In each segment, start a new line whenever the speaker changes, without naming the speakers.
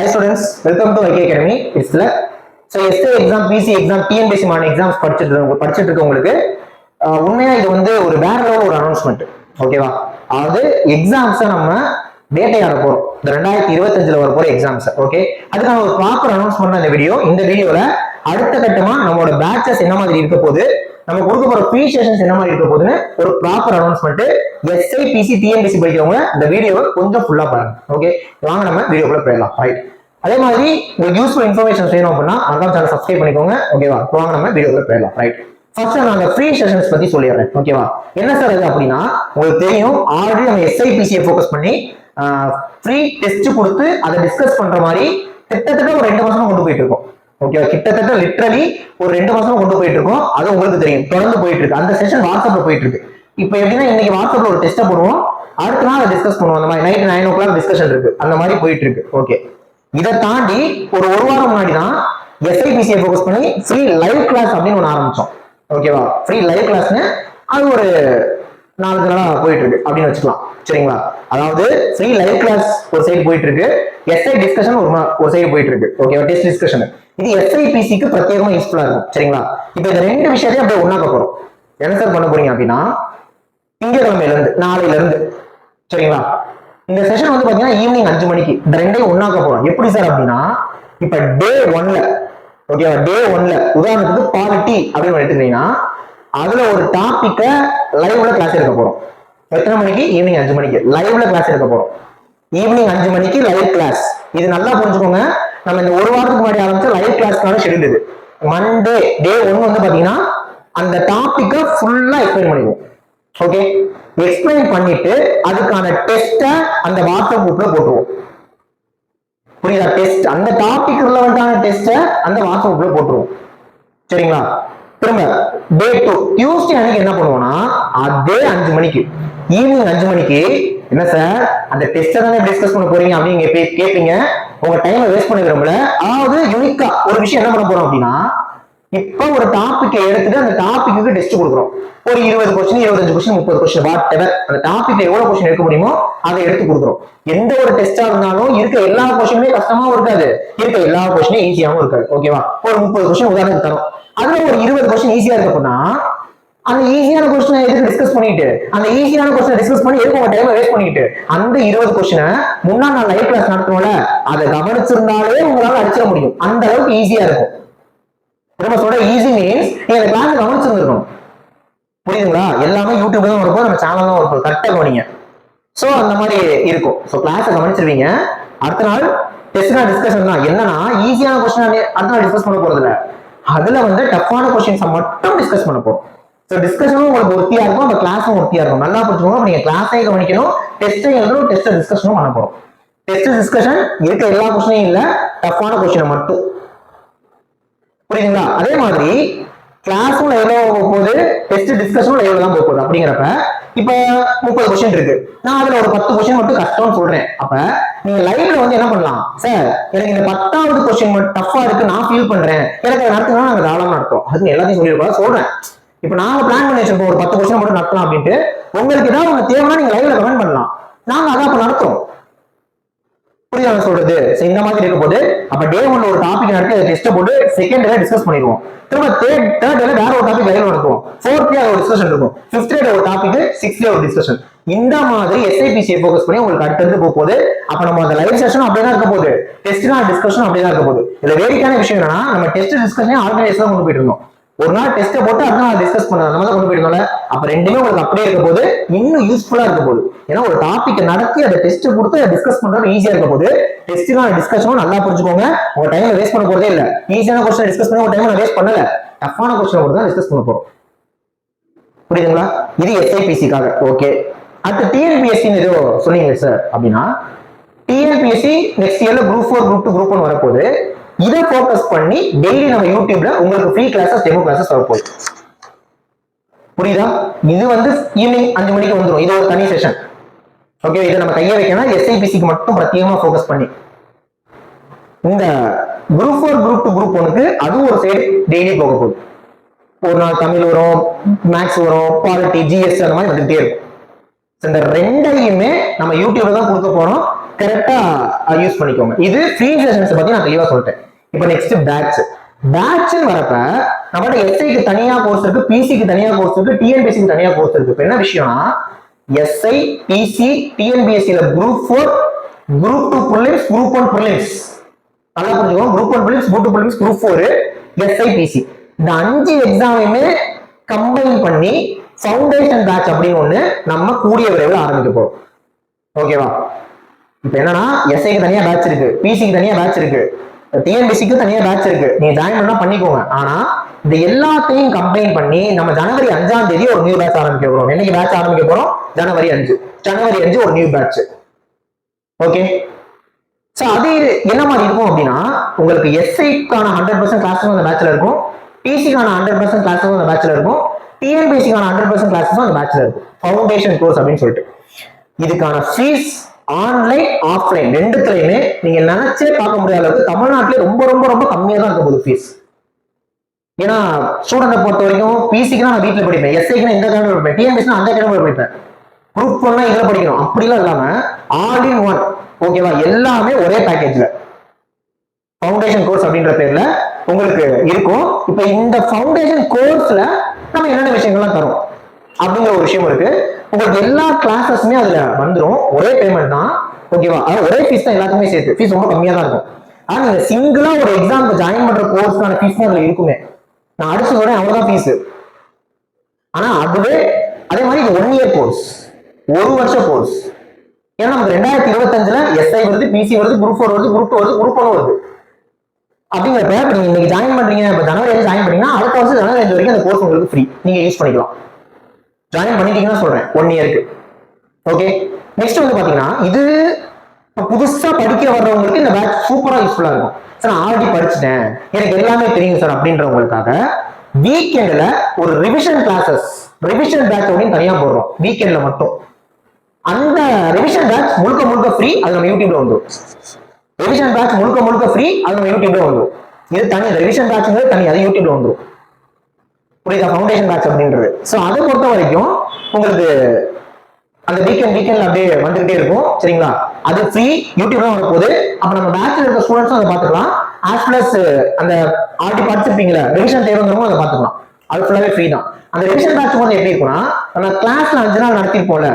Hi students, welcome to IK Academy. It's Lak. So SA exam, PC exam, TNPSC மான exams படிச்சிட்டு இருக்கவங்களுக்கு உண்மையா இது வந்து ஒரு வேற லெவல் ஒரு அனௌன்ஸ்மெண்ட். ஓகேவா? அதாவது எக்ஸாம்ஸை நம்ம வேட்டையாட போறோம். இந்த 2025ல வர போற எக்ஸாம்ஸ். ஓகே, அதுக்கான ஒரு ப்ராப்பர் அனௌன்ஸ்மெண்ட் இந்த வீடியோ. இந்த வீடியோல அடுத்த கட்டமா நம்மளோட பேட்சஸ் என்ன மாதிரி இருக்க போகுது, நம்ம கொடுக்க போற ஃப்ரீ செஷன்ஸ் என்ன மாதிரி இருக்க போகுதுன்னு ஒரு proper announcement. SI PC TNPSC படிக்கிறவங்க இந்த வீடியோவை கொஞ்சம் ஃபுல்லா பாருங்க. ஓகே, வாங்க நம்ம வீடியோக்குள்ள போயிடலாம். ரைட், அதே மாதிரி உங்களுக்கு யூஸ்ஃபுல் இன்ஃபர்மேஷன் வேணும் அப்படின்னா மறக்காம சேனல் சப்ஸ்கிரைப் பண்ணிக்கோங்க. ஓகேவா? வாங்க நம்ம வீடியோக்குள்ள போயிடலாம். ரைட், ஃபர்ஸ்ட் நான் ஃப்ரீ செஷன்ஸ் பத்தி சொல்லிடுறேன். ஓகேவா? என்ன சார் அது அப்படின்னா, உங்களுக்கு தெரியும் ஆல்ரெடி நம்ம எஸ்ஐபிசியை ஃபோக்கஸ் பண்ணி ஃப்ரீ டெஸ்ட் கொடுத்து அதை டிஸ்கஸ் பண்ற மாதிரி கிட்டத்தட்ட ஒரு 2 மாசமா கொண்டு போயிட்டு இருக்கோம். ஓகேவா? கிட்டத்தட்ட லிட்டரலி ஒரு 2 மாசமா கொண்டு போயிட்டு இருக்கோம். அது உங்களுக்கு தெரியும், தொடர்ந்து போயிட்டு இருக்கு. அந்த செஷன் வாட்ஸ்அப்ல போயிட்டு இருக்கு. இப்போ எப்படின்னா, இன்னைக்கு வாட்ஸ்அப்ல ஒரு டெஸ்ட்டை போடுவோம், அடுத்த நாள் அதை டிஸ்கஸ் பண்ணுவோம். அந்த மாதிரி நைட் 9 o'clock டிஸ்கஷன் இருக்கு. அந்த மாதிரி போயிட்டு இருக்கு. ஓகே, இதை தாண்டி ஒரு வாரம் முன்னாடி தான் எஸ்ஐபிசியை ஃபோக்கஸ் பண்ணி ஃப்ரீ லைவ் கிளாஸ் அப்படின்னு ஒன்று ஆரம்பிச்சோம். ஓகேவா? ஃப்ரீ லைவ் கிளாஸ்னு அது ஒரு 4 நாளா போயிட்டு இருக்கு அப்படின்னு வச்சுக்கலாம். சரிங்களா? அதாவது ஃப்ரீ லைவ் கிளாஸ் ஒரு சைடு போயிட்டு இருக்கு, எஸ்ஐ டிஸ்கஷன் ஒரு சைடு போயிட்டு இருக்கு. ஓகேவா? டெஸ்ட் டிஸ்கஷன் இது எஸ்ஐபிசிக்கு பிரத்யேகமா யூஸ்ஃபுல்லா இருக்கும். சரிங்களா? இப்போ இந்த 2 விஷயத்தையும் அப்படியே ஒண்ணாக்க போறோம். என்ன சார் பண்ண போறீங்க அப்படின்னா, திங்கட்கிழமையில இருந்து நாளையில இருந்து, சரிங்களா, இந்த செஷன் வந்து பாத்தீங்கன்னா ஈவினிங் 5 மணிக்கு இந்த 2ஐயும் ஒண்ணாக்க போறோம். எப்படி சார் அப்படின்னா, இப்ப டே 1ல, ஓகேவா, டே 1ல உதாரணத்துக்கு பாலிட்டி அப்படின்னு எடுத்துக்கிட்டீங்கன்னா, அதுல ஒரு டாபிக்க லைவ்ல கிளாஸ் எடுக்க போறோம். எத்தனை மணிக்கு? ஈவினிங் 5 மணிக்கு லைவ்ல கிளாஸ் எடுக்க போறோம். ஈவினிங் 5 மணிக்கு லைவ் கிளாஸ். இது நல்லா புரிஞ்சுக்கோங்க. நம்ம இந்த ஒரு வாரத்துக்கு முன்னாடி ஆரம்பிச்ச லைவ் கிளாஸ்க்கான ஷெட்யூல் இது. மண்டே டே 1 வந்து பாத்தீங்கன்னா அந்த டாபிக்கை ஃபுல்லா எக்ஸ்பிளைன் பண்ணிடுவோம். ஓகே, எக்ஸ்பிளைன் பண்ணிட்டு அதுக்கான டெஸ்ட்டை அந்த வாட்ஸ்அப் குரூப்ல போட்டுருவோம். புரியுதா? டெஸ்ட், அந்த டாபிக் ரிலவெண்டான டெஸ்ட்டை அந்த வாட்ஸ்அப் குரூப்ல போட்டுருவோம். சரிங்களா? திரும்ப டே 2 டியூஸ்டே அன்னைக்கு என்ன பண்ணுவோம்னா, அதே 5 மணிக்கு ஈவினிங் 5 மணிக்கு, என்ன சார் அந்த டெஸ்ட்டை தானே டிஸ்கஸ் பண்ண போறீங்க அப்படின்னு கேட்பீங்க. உங்க டைமை வேஸ்ட் பண்ண விரும்பல. அதாவது யூனிக்கா ஒரு விஷயம் என்ன பண்ண போறோம் அப்படின்னா, இப்போ ஒரு டாபிக்கை எடுத்துட்டு அந்த டாபிக்கு டெஸ்ட் கொடுக்குறோம். ஒரு 20 question, 25 question, 30 question, what ever அந்த டாபிக்ல எவ்வளவு கொஸ்டின் எடுக்க முடியுமோ அதை எடுத்து கொடுக்குறோம். எந்த ஒரு டெஸ்டா இருந்தாலும் இருக்க எல்லா கொஸ்டினுமே கஷ்டமாவும் இருக்காது, இருக்க எல்லா கொஸ்டினும் ஈஸியாவும் இருக்காது. ஓகேவா? ஒரு 30 கொஸ்டின் உதாரணத்துக்கு தரும், அதுல ஒரு 20 கொஸ்டின் ஈஸியா இருக்கு அப்படின்னா, அந்த ஈஸியான கொஸ்டினை எதுக்கு டிஸ்கஸ் பண்ணிட்டு, அந்த ஈஸியான கொஸ்டினை டிஸ்கஸ் பண்ணி எதுக்கு உங்க டைமை வேஸ்ட் பண்ணிட்டு, அந்த 20 கொஸ்டினை முன்னாள் நான் லைவ் கிளாஸ் நடத்தணும்ல, அதை கவனிச்சிருந்தாலே உங்களால அடிச்சிட முடியும். அந்த அளவுக்கு ஈஸியா இருக்கும். நம்ம சொல்ற ஈஸி மீன்ஸ் நீங்க அந்த கிளாஸ் கவனிச்சிருந்துருக்கணும். புரியுதுங்களா? எல்லாமே யூடியூப்ல தான் இருக்கும், நம்ம சேனல் தான் இருக்கும். கரெக்டா கவனிங்க. சோ அந்த மாதிரி இருக்கும். சோ கிளாஸை கவனிச்சிருவீங்க. அடுத்த நாள் டெஸ்ட் டிஸ்கஷன் தான். என்னன்னா, ஈஸியான கொஸ்டின் அடுத்த நாள் டிஸ்கஸ் பண்ண போறது இல்ல, அதுல வந்து டஃப்பான கொஸ்டின்ஸை மட்டும் டிஸ்கஸ் பண்ண போறோம். ஸோ டிஸ்கஷனும் உங்களுக்கு ஒருத்தியா இருக்கும், அந்த கிளாஸும் ஒருத்தியா இருக்கும். நல்லா புரிஞ்சுக்கோங்க. நீங்க கிளாஸையும் கவனிக்கணும், டெஸ்ட்டையும் எழுதணும், டெஸ்ட் டிஸ்கஷனும் பண்ண போறோம். டெஸ்ட் டிஸ்கஷன் இருக்க எல்லா கொஸ்டினையும் இல்ல, டஃப்பான கொஸ்டினை மட்டும். புரியுதுங்களா? அதே மாதிரி கிளாஸும் லைவ்ல போகுது, டெஸ்ட் டிஸ்கஷனும் லைவ்ல தான் போகுது. அப்படிங்கிறப்ப இப்ப 30 கொஸ்டின் இருக்கு, நான் அதுல ஒரு 10 கொஸ்டின் மட்டும் கஷ்டம்னு சொல்றேன். அப்ப நீங்க லைவ்ல வந்து என்ன பண்ணலாம், சார் எனக்கு இந்த 10வது கொஸ்டின் மட்டும் டஃபா இருக்கு, நான் ஃபீல் பண்றேன், எனக்கு அதை நடத்தினா நாங்க தாராளமா நடத்தும். அது எல்லாத்தையும் சொல்லியிருக்கோம், சொல்றேன். இப்ப நாங்க பிளான் பண்ணி வச்சிருப்போம் ஒரு 10 கொஸ்டின் மட்டும் நடத்தலாம் அப்படின்ட்டு. உங்களுக்கு ஏதாவது உங்க தேவைன்னா நீங்க லைவ்ல கமெண்ட் பண்ணலாம், நாங்க அதான் அப்ப நடத்துறோம். புரியாத சொல்றது. இந்த மாதிரி இருக்க போது அப்ப டே 1 ஒரு டாபிக் நடத்தி அதை டெஸ்ட் போட்டு செகண்ட் டே டிஸ்கஸ் பண்ணிடுவோம். திரும்ப தேர்ட் டேல வேற ஒரு டாபிக் லைவ்ல நடத்துவோம். 4th டே ஒரு டிஸ்கஷன் இருக்கும், 5th டே ஒரு டாபிக், 6th டே ஒரு டிஸ்கஷன். இந்த மாதிரி எஸ்ஐபிசியை ஃபோக்கஸ் பண்ணி உங்களுக்கு அடுத்தடுத்து போகுது. அப்ப நம்ம அந்த லைவ் செஷன் அப்படியே தான் இருக்க போகுது, டெஸ்ட்னா டிஸ்கஷன் அப்படியே தான் இருக்க போகுது. இதுல வேடிக்கையான விஷயம் என்னன்னா, நம்ம டெஸ்ட் டிஸ்கஷன் ஆர்கனைஸ் தான் கொண்டு போயிட்டு இருந்தோம். ஒரு நாள் டெஸ்ட்டை போட்டு அடுத்த நாள் டிஸ்கஸ் பண்ண அந்த மாதிரி கொண்டு போயிட்டோம்ல. அப்ப ரெண்டுமே உங்களுக்கு அப்படியே இருக்க போது, இன்னும் யூஸ்ஃபுல்லா இருக்க போகுது. ஏன்னா ஒரு டாபிக் நடத்தி அதை டெஸ்ட் கொடுத்து அதை டிஸ்கஸ் பண்றது ஈஸியா இருக்க போது. டெஸ்ட்லாம் டிஸ்கஷனும் நல்லா புரிஞ்சுக்கோங்க. உங்க டைமை வேஸ்ட் பண்ண போறதே இல்ல. ஈஸியான கொஸ்டின் டிஸ்கஸ் பண்ணி உங்க டைமை நான் வேஸ்ட் பண்ணல, டஃப்பான கொஸ்டின் கூட தான் டிஸ்கஸ் பண்ண போறோம். புரியுதுங்களா? இது எஸ்ஐபிசிக்காக. ஓகே, அடுத்து டிஎன்பிஎஸ்சி ஏதோ சொன்னீங்க சார் அப்படின்னா, டிஎன்பிஎஸ்சி நெக்ஸ்ட் இயர்ல குரூப் 4, குரூப் 2, குரூப் 1 வரப்போகுது. இதை ஃபோக்கஸ் பண்ணி டெய்லி நம்ம யூடியூப்ல உங்களுக்கு ஃப்ரீ கிளாஸஸ், டெமோ கிளாஸஸ் வரப்போகுது. புரியுதா? இது வந்து ஈவினிங் 5 மணிக்கு வந்துடும். இது ஒரு தனி செஷன். ஓகே, இதை நம்ம கையை வைக்கணும் எஸ்ஐபிசிக்கு மட்டும் பிரத்யேகமா ஃபோக்கஸ் பண்ணி. இந்த குரூப் 4, குரூப் 2, குரூப் 1க்கு அது ஒரு சைடு டெய்லி போக போகுது. ஒரு நாள் தமிழ் வரும், மேக்ஸ் வரும், பாலிட்டி, ஜிஎஸ் அந்த மாதிரி வந்துட்டே இருக்கும். இந்த 2ஐயுமே நம்ம யூடியூப்ல தான் கொடுக்க போறோம். கரெக்டா யூஸ் பண்ணிக்கோங்க. இது ஃப்ரீ செஷன்ஸ் பத்தி நான் தெளிவா சொல்லிட்டேன். இப்போ நெக்ஸ்ட் பேட்ச் வரப்ப நம்மகிட்ட எஸ்ஐக்கு தனியா கோர்ஸ் இருக்கு, பிசிக்கு தனியா கோர்ஸ் இருக்கு, டிஎன்பிஎஸ்சிக்கு தனியா கோர்ஸ் இருக்கு. இப்போ என்ன விஷயம்னா எஸ்ஐ, பிசி, டிஎன்பிஎஸ்சில group 4, group 2 prelims, group 1 prelims, நல்லா புரிஞ்சுக்கோங்க. Group 1 prelims, group 2 prelims, group 4, SI, PC இந்த 5 எக்ஸாமையுமே கம்பைன் பண்ணி ஃபவுண்டேஷன் பேட்ச் அப்படின்னு ஒண்ணு நம்ம கூடிய விரைவில் ஆரம்பிக்க போறோம். ஓகேவா? இப்போ என்னன்னா எஸ்ஐக்கு தனியா பேட்ச் இருக்கு, பிசிக்கு தனியா பேட்ச் இருக்கு, டிஎன்பிசிக்கு தனியா பேட்ச் இருக்கு. நீங்க ஜாயின் பண்ணா பண்ணிக்கோங்க. ஆனா இந்த எல்லாத்தையும் கம்பைன் பண்ணி நம்ம ஜனவரி 5ஆம் தேதி ஒரு நியூ பேட்ச் ஆரம்பிக்க போறோம். என்னைக்கு பேட்ச் ஆரம்பிக்க போறோம்? ஜனவரி 5 ஒரு நியூ பேட்ச். ஓகே, சோ அது என்ன மாதிரி இருக்கும் அப்படின்னா உங்களுக்கு எஸ்ஐக்கான 100% கிளாஸஸ் அந்த பேட்ச்ல இருக்கும், பிசிக்கான 100% கிளாஸஸ் அந்த பேட்ச்ல இருக்கும், டிஎன்பிசிக்கான 100% கிளாஸஸ் அந்த பேட்ச்ல இருக்கும். ஃபவுண்டேஷன் கோர்ஸ் அப்படின்னு சொல்லிட்டு இதுக்கான ஃபீஸ் ஆன்லைன் ஆஃப்லைன் ரெண்டுத்துலயுமே நீங்க நினைச்சே பார்க்க முடியாத அளவுக்கு தமிழ்நாட்டிலே ரொம்ப ரொம்ப ரொம்ப கம்மியா தான் இருக்க போகுது ஃபீஸ். ஏன்னா ஸ்டூடெண்ட்டை பொறுத்த வரைக்கும் பிசிக்கு நான் வீட்டில் படிப்பேன், எஸ்ஐக்கு இந்த கேடமில் படிப்பேன், டிஎன்பிஎஸ் அந்த கேடமில் படிப்பேன், குரூப் 1 இதுல படிக்கணும் அப்படிலாம் இல்லாம ஆல் இன் ஒன். ஓகேவா? எல்லாமே ஒரே பேக்கேஜ்ல ஃபவுண்டேஷன் கோர்ஸ் அப்படின்ற பேர்ல உங்களுக்கு இருக்கும். இப்ப இந்த ஃபவுண்டேஷன் கோர்ஸ்ல நம்ம என்னென்ன விஷயங்கள்லாம் தரோம் அப்படிங்கிற ஒரு விஷயம் இருக்கு. உங்களுக்கு எல்லா கிளாஸஸுமே அதுல வந்துடும், ஒரே பேமெண்ட் தான். ஓகேவா? அதாவது ஒரே ஃபீஸ் தான் எல்லாத்துக்குமே சேர்த்து, ஃபீஸ் ரொம்ப கம்மியா தான் இருக்கும். ஆனா நீங்க சிங்கிளா ஒரு எக்ஸாமுக்கு ஜாயின் பண்ற கோர்ஸ்க்கான ஃபீஸ் தான் அதுல இருக்குமே. நான் அடுத்து சொல்றேன் அவ்வளவுதான் ஃபீஸ். ஆனா அதுவே அதே மாதிரி இது 1 இயர் கோர்ஸ், 1 வருஷ கோர்ஸ். ஏன்னா நமக்கு 2025ல எஸ்ஐ வருது, பிசி வருது, குரூப் 4 வருது, குரூப் 2 வருது, குரூப் 1 வருது. அப்படிங்கிறப்ப இப்ப நீங்க இன்னைக்கு ஜாயின் பண்றீங்க, இப்ப ஜனவரி ஜாயின் பண்ணீங்கன்னா அடுத்த வருஷம் ஜனவரி 5 வரைக்கும் அந்த கோர்ஸ் உங்களுக்கு ஃப்ரீ, நீங்க யூஸ் பண்ணிக்கலாம். ஜாயின் பண்ணிட்டீங்கன்னா சொல்றேன் 1 இயருக்கு. ஓகே, நெக்ஸ்ட் வந்து பாத்தீங்கன்னா இது புதுசா படிக்க வர்றவங்களுக்கு இந்த பேட்ச் சூப்பரா யூஸ்ஃபுல்லா இருக்கும். சார் நான் ஆல்ரெடி படிச்சுட்டேன், எனக்கு எல்லாமே தெரியும் சார் அப்படின்றவங்களுக்காக வீக்கெண்ட்ல ஒரு ரிவிஷன் கிளாஸஸ், ரிவிஷன் பேட்ச் அப்படின்னு தனியா போடுறோம் வீக்கெண்ட்ல மட்டும். அந்த ரிவிஷன் பேட்ச் முழுக்க முழுக்க ஃப்ரீ, அது நம்ம யூடியூப்ல வந்துடும். ரிவிஷன் பேட்ச் முழுக்க முழுக்க ஃப்ரீ, அது நம்ம யூடியூப்ல வந்துடும். இது தனி ரிவிஷன் பேட்ச்ங்கிறது தனி, அது யூடியூப்ல வந்துடும். புரியுதா? ஃபவுண்டேஷன் பேட்ச் அப்படின்றது. ஸோ அதை பொறுத்த வரைக்கும் உங்களுக்கு அந்த வீக்கெண்ட்ல அப்படியே வந்துகிட்டே இருக்கும். சரிங்களா? அது ஃப்ரீ, யூடியூப்ல வர போகுது. அப்ப நம்ம பேட்ச்ல இருக்க ஸ்டூடெண்ட்ஸும் அதை பார்த்துக்கலாம். ஆஸ் பிளஸ் அந்த ஆல்ரெடி படிச்சிருப்பீங்களா ரிவிஷன் தேவைங்கிறவங்க அதை பார்த்துக்கலாம். அது ஃபுல்லாவே ஃப்ரீ தான். அந்த ரிவிஷன் பேட்ச் வந்து எப்படி இருக்கும்னா நம்ம கிளாஸ்ல 5 நாள் நடத்திருப்போம்ல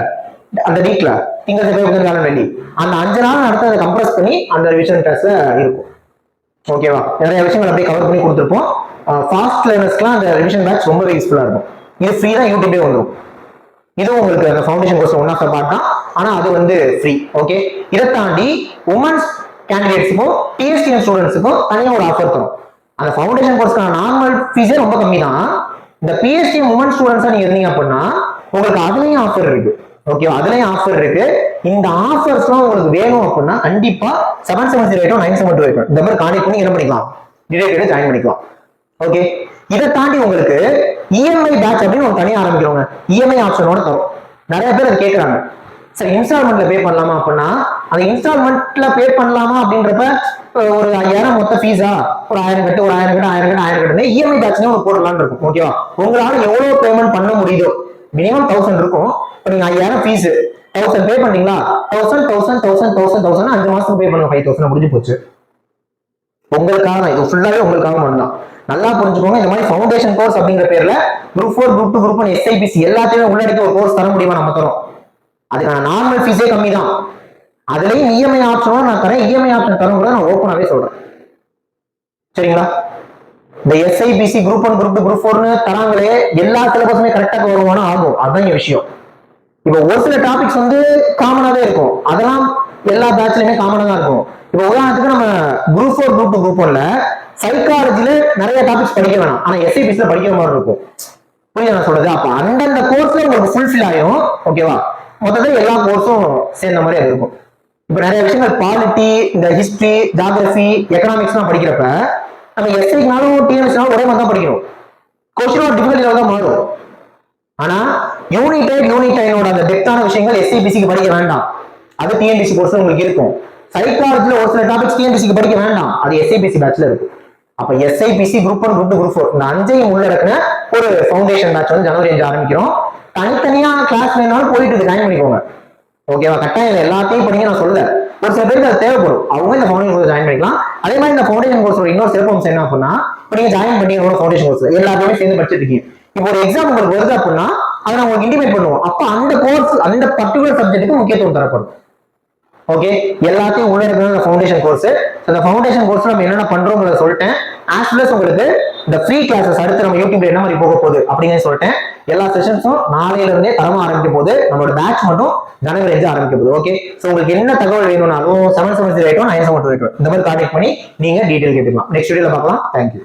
அந்த வீக்ல, திங்கள் செவ்வாய் புதன் வியாழன் வெள்ளி, அந்த 5 நாள் நடத்த அதை கம்ப்ரஸ் பண்ணி அந்த ரிவிஷன் கிளாஸ்ல இருக்கும். ஓகேவா? நிறைய விஷயங்கள் அப்படியே கவர் பண்ணி கொடுத்துருப்போம். ஃபாஸ்ட் லேர்னர்ஸ்க்குலாம் அந்த ரிவிஷன் பேட்ச் ரொம்பவே யூஸ்ஃபுல்லா இருக்கும். இது ஃப்ரீ தான், யூடியூப்லேயே வந்துடும். இதுவும் உங்களுக்கு அந்த foundation course one of the part தான், ஆனா அது வந்து ஃப்ரீ. ஓகே, இதை தாண்டி உமன்ஸ் கேண்டிடேட்ஸுக்கும் டிஎஸ்டிஎன் ஸ்டூடெண்ட்ஸுக்கும் தனியாக ஒரு ஆஃபர் தரும். அந்த ஃபவுண்டேஷன் கோர்ஸ்க்கான நார்மல் ஃபீஸே ரொம்ப கம்மி தான். இந்த பிஎஸ்டிஎம் உமன் ஸ்டூடெண்ட்ஸா நீங்க இருந்தீங்க அப்படின்னா உங்களுக்கு அதுலயும் ஆஃபர் இருக்கு. ஓகே, அதுலயும் ஆஃபர் இருக்கு. இந்த ஆஃபர்ஸ்லாம் உங்களுக்கு வேணும் அப்படின்னா கண்டிப்பா 7708 இந்த மாதிரி கான்டெக்ட் பண்ணி என்ன பண்ணிக்கலாம், டிரெக்டா ஜாயின் பண்ணிக்கலாம். ஓகே, இதை தாண்டி உங்களுக்கு இஎம்ஐ பேட்ச் அப்படின்னு ஒரு தனியாக ஆரம்பிக்கிறோங்க. இஎம்ஐ ஆப்ஷனோட தரும். நிறைய பேர் அதை கேட்கறாங்க, சார் இன்ஸ்டால்மெண்ட்ல பே பண்ணலாமா அப்படின்னா, அந்த இன்ஸ்டால்மெண்ட்ல பே பண்ணலாமா அப்படின்றப்ப ஒரு 5000 மொத்த ஃபீஸா, ஒரு 1000 கட்டு, ஒரு 1000 கட்டு, 1000 கட்டு, 1000 கட்டு இஎம்ஐ பேட்ச்னே ஒரு போடலான்னு இருக்கும். ஓகேவா? உங்களால எவ்வளவு பேமெண்ட் பண்ண முடியுதோ, மினிமம் 1000 இருக்கும். இப்போ நீங்க 5000 ஃபீஸ் 1000 பே பண்ணீங்களா, 1000 5 மாசத்துக்கு பே பண்ணுங்க, 5000 முடிஞ்சு போச்சு. உங்களுக்காக தான், இது ஃபுல்லாவே உங்களுக்காக மட்டும்தான். நல்லா புரிஞ்சுக்கோங்க. இந்த மாதிரி ஃபவுண்டேஷன் கோர்ஸ் அப்படிங்கிற பேர்ல குரூப் 4, குரூப் 2, குரூப் 1, எஸ்ஐபிசி எல்லாத்தையுமே உள்ளடக்கி ஒரு கோர்ஸ் தர முடியுமா? நம்ம தரோம். அதுக்கான நார்மல் ஃபீஸே கம்மி தான். அதுலயும் இஎம்ஐ ஆப்ஷனும் நான் தரேன். இஎம்ஐ ஆப்ஷன் தரும் கூட நான் ஓப்பனாவே சொல்றேன். சரிங்களா? இந்த எஸ்ஐபிசி குரூப் 1, குரூப் 2, குரூப் 4 தராங்களே, எல்லா சிலபஸுமே கரெக்டா வருமானம் ஆகும். அதுதான் விஷயம். இப்போ ஒரு சில டாபிக்ஸ் வந்து காமனாவே இருக்கும், அதெல்லாம் எல்லா பேட்ச்லயுமே காமனா தான் இருக்கும். இப்போ உதாரணத்துக்கு நம்ம குரூப் 4, குரூப் 2, குரூப் 1ல சைக்காலஜில நிறைய டாபிக்ஸ் படிக்க வேணாம், ஆனா எஸ்ஐபிசில படிக்கிற மாதிரி இருக்கும். புரியுது நான் சொல்றது? அப்ப அந்தந்த கோர்ஸ்ல உங்களுக்கு ஃபுல்ஃபில் ஆகும். ஓகேவா? மொத்தத்தில் எல்லா கோர்ஸும் சேர்ந்த மாதிரி அது இருக்கும். இப்ப நிறைய விஷயங்கள் பாலிட்டி, இந்த ஹிஸ்டரி, ஜியோகிராஃபி, எக்கனாமிக்ஸ்லாம் படிக்கிறப்ப நம்ம எஸ்ஐனாலும் டிஎன்எஸ்னாலும் ஒரே மாதிரி தான் படிக்கணும். கொஸ்டினோட டிஃபிகல்ட்டி தான் மாறும். ஆனா யூனிடைனோட அந்த டெப்தான விஷயங்கள் எஸ்ஐபிசிக்கு படிக்க வேண்டாம், அது டிஎன்பிசி கோர்ஸ் உங்களுக்கு இருக்கும். சைக்காலஜில ஒரு சில டாபிக்ஸ் டிஎன்பிசிக்கு படிக்க வேண்டாம், அது எஸ்ஐபிசி பேட்ச்ல இருக்கும். அப்ப எஸ்ஐபிசி குரூப் 1, குரூப் 2, குரூப் 4 இந்த 5ஐயும் உள்ளடக்கின ஒரு ஃபவுண்டேஷன் பேட்ச் வந்து ஜனவரி 5 ஆரம்பிக்கிறோம். தனித்தனியா கிளாஸ் வேணாலும் போயிட்டு ஜாயின் பண்ணிக்கோங்க. ஓகேவா? கட்டாயம் எல்லாத்தையும் படிங்க நான் சொல்ல. ஒரு சில பேருக்கு அது தேவைப்படும், அவங்க இந்த ஃபவுண்டேஷன் கோர்ஸ் ஜாயின் பண்ணிக்கலாம். அதே மாதிரி இந்த ஃபவுண்டேஷன் கோர்ஸோட இன்னொரு சிறப்பம்சம் என்ன அப்படின்னா, இப்போ நீங்க ஜாயின் பண்ணி ஃபவுண்டேஷன் கோர்ஸ் எல்லாருமே சேர்ந்து படிச்சிருக்கீங்க. இப்போ ஒரு எக்ஸாம் உங்களுக்கு வருது அப்படின்னா அதை நான் உங்களுக்கு இன்டிமேட் பண்ணுவோம். அப்ப அந்த கோர்ஸ் அந்த பர்டிகுலர் சப்ஜெக்ட்டுக்கு முக்கியத்துவம் தரப்படும். ஓகே, எல்லாத்தையும் உள்ள இருக்கிற ஃபவுண்டேஷன் கோர்ஸ். அந்த ஃபவுண்டேஷன் கோர்ஸ் நம்ம என்னென்ன பண்றோம்ன்றத சொல்லிட்டேன். ஆஸ் வெல் அஸ் உங்களுக்கு இந்த ஃப்ரீ கிளாஸஸ் அடுத்து நம்ம யூடியூப்ல என்ன மாதிரி போக போகுது அப்படிங்கிறத சொல்லிட்டேன். எல்லா செஷன்ஸும் நாளையில இருந்தே தரமா ஆரம்பிக்க போகுது. நம்மளோட பேட்ச் மட்டும் ஜனவரி 5 ஆரம்பிக்க போகுது. ஓகே, ஸோ உங்களுக்கு என்ன தகவல் வேணும்னாலும் 77081 978 இந்த மாதிரி கான்டாக்ட் பண்ணி நீங்க டீடைல் கேட்டுக்கலாம். நெக்ஸ்ட் வீடியோல பார்க்கலாம். தேங்க்யூ.